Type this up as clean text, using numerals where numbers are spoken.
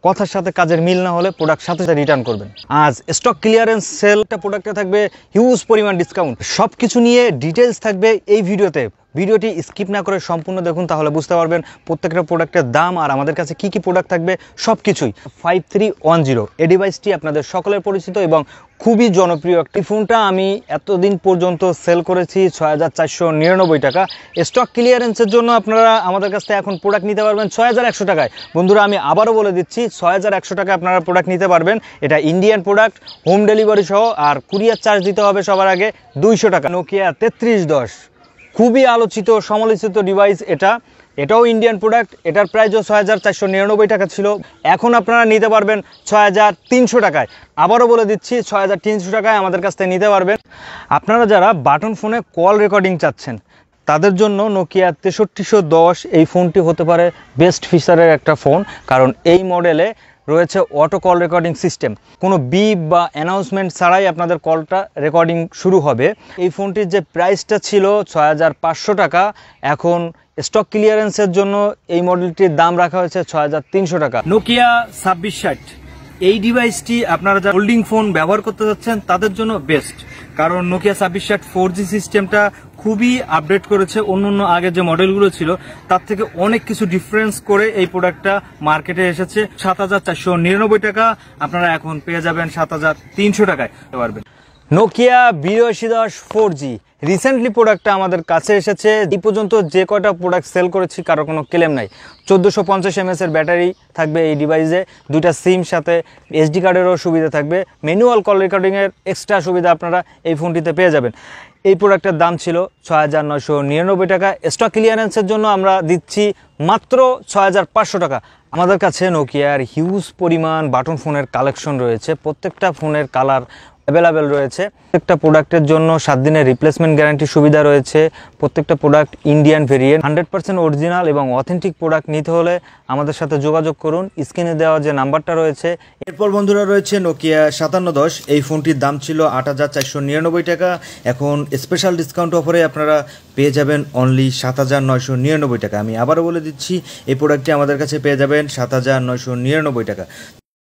কথার সাথে কাজের মিল না হলে প্রোডাক্ট সাথে সাথে রিটার্ন করবেন। আজ স্টক ক্লিয়ারেন্স সেলটা প্রোডাক্টে থাকবে হিউজ পরিমাণ ডিসকাউন্ট, সব কিছু নিয়ে ডিটেলস থাকবে এই ভিডিওতে। ভিডিওটি স্কিপ না করে সম্পূর্ণ দেখুন, তাহলে বুঝতে পারবেন প্রত্যেকটা প্রোডাক্টের দাম আর আমাদের কাছে কি কি প্রোডাক্ট থাকবে সব কিছুই। 5310 এই ডিভাইসটি আপনাদের সকলের পরিচিত এবং খুবই জনপ্রিয় একটি ফোনটা আমি এতদিন পর্যন্ত সেল করেছি 6499 টাকা। স্টক ক্লিয়ারেন্সের জন্য আপনারা আমাদের কাছ থেকে এখন প্রোডাক্ট নিতে পারবেন 6100 টাকায়। বন্ধুরা আমি আবারও বলে দিচ্ছি 6100 টাকায় আপনারা প্রোডাক্ট নিতে পারবেন। এটা ইন্ডিয়ান প্রোডাক্ট, হোম ডেলিভারি সহ, আর কুরিয়ার চার্জ দিতে হবে সবার আগে 200 টাকা। নোকিয়া 3310 খুবই আলোচিত সমালোচিত ডিভাইস এটাও ইন্ডিয়ান প্রোডাক্ট। এটার প্রাইসও 6499 টাকা ছিল, এখন আপনারা নিতে পারবেন 6300 টাকায়। আবারও বলে দিচ্ছি 6300 টাকায় আমাদের কাছ থেকে নিতে পারবেন। আপনারা যারা বাটন ফোনে কল রেকর্ডিং চাচ্ছেন তাদের জন্য নোকিয়া 6310 এই ফোনটি হতে পারে বেস্ট ফিচারের একটা ফোন, কারণ এই মডেলে রয়েছে অটো কল রেকর্ডিং সিস্টেম। কোনো বিপ বা অ্যানাউন্সমেন্ট ছাড়াই আপনাদের কলটা রেকর্ডিং শুরু হবে। এই ফোনটির যে প্রাইসটা ছিল 6500 টাকা, এখন স্টক ক্লিয়ারেন্সের জন্য এই মডেলটির দাম রাখা হয়েছে 6300 টাকা। নোকিয়া 2660 এই ডিভাইসটি আপনারা যারা হোল্ডিং ফোন ব্যবহার করতে যাচ্ছেন তাদের জন্য বেস্ট, কারণ নোকিয়া 2660 4G সিস্টেমটা খুবই আপডেট করেছে। অন্য আগের যে মডেলগুলো ছিল তার থেকে অনেক কিছু ডিফারেন্স করে এই প্রোডাক্টটা মার্কেটে এসেছে। 7499 টাকা আপনারা এখন পেয়ে যাবেন 7300 টাকায় পারবেন। নোকিয়া 8210 4G রিসেন্টলি প্রোডাক্টটা আমাদের কাছে এসেছে। এই পর্যন্ত যে কয়টা প্রোডাক্ট সেল করেছি কারো কোনো ক্লেম নাই। 1450 mAh এর ব্যাটারি থাকবে এই ডিভাইসে, 2টা সিম সাথে SD কার্ডেরও সুবিধা থাকবে, ম্যানুয়াল কল রেকর্ডিংয়ের এক্সট্রা সুবিধা আপনারা এই ফোনটিতে পেয়ে যাবেন। এই প্রোডাক্টের দাম ছিল 6999 টাকা। স্টক ক্লিয়ারেন্সের জন্য আমরা দিচ্ছি মাত্র 6500 টাকা। আমাদের কাছে নোকিয়ার হিউজ পরিমাণ বাটন ফোনের কালেকশন রয়েছে, প্রত্যেকটা ফোনের কালার অ্যাভেলেবেল রয়েছে। প্রত্যেকটা প্রোডাক্টের জন্য 7 দিনের রিপ্লেসমেন্ট গ্যারান্টির সুবিধা রয়েছে। প্রত্যেকটা প্রোডাক্ট ইন্ডিয়ান ভেরিয়েন্ট, 100% অরিজিনাল এবং অথেন্টিক প্রোডাক্ট নিতে হলে আমাদের সাথে যোগাযোগ করুন, স্ক্রিনে দেওয়া যে নাম্বারটা রয়েছে। এরপর বন্ধুরা রয়েছে নোকিয়া 5710 এই ফোনটির দাম ছিল 8499 টাকা, এখন স্পেশাল ডিসকাউন্ট অফারে আপনারা পেয়ে যাবেন অনলি 7999 টাকা। আমি আবারও বলে দিচ্ছি এই প্রোডাক্টটি আমাদের কাছে পেয়ে যাবেন 7999 টাকা।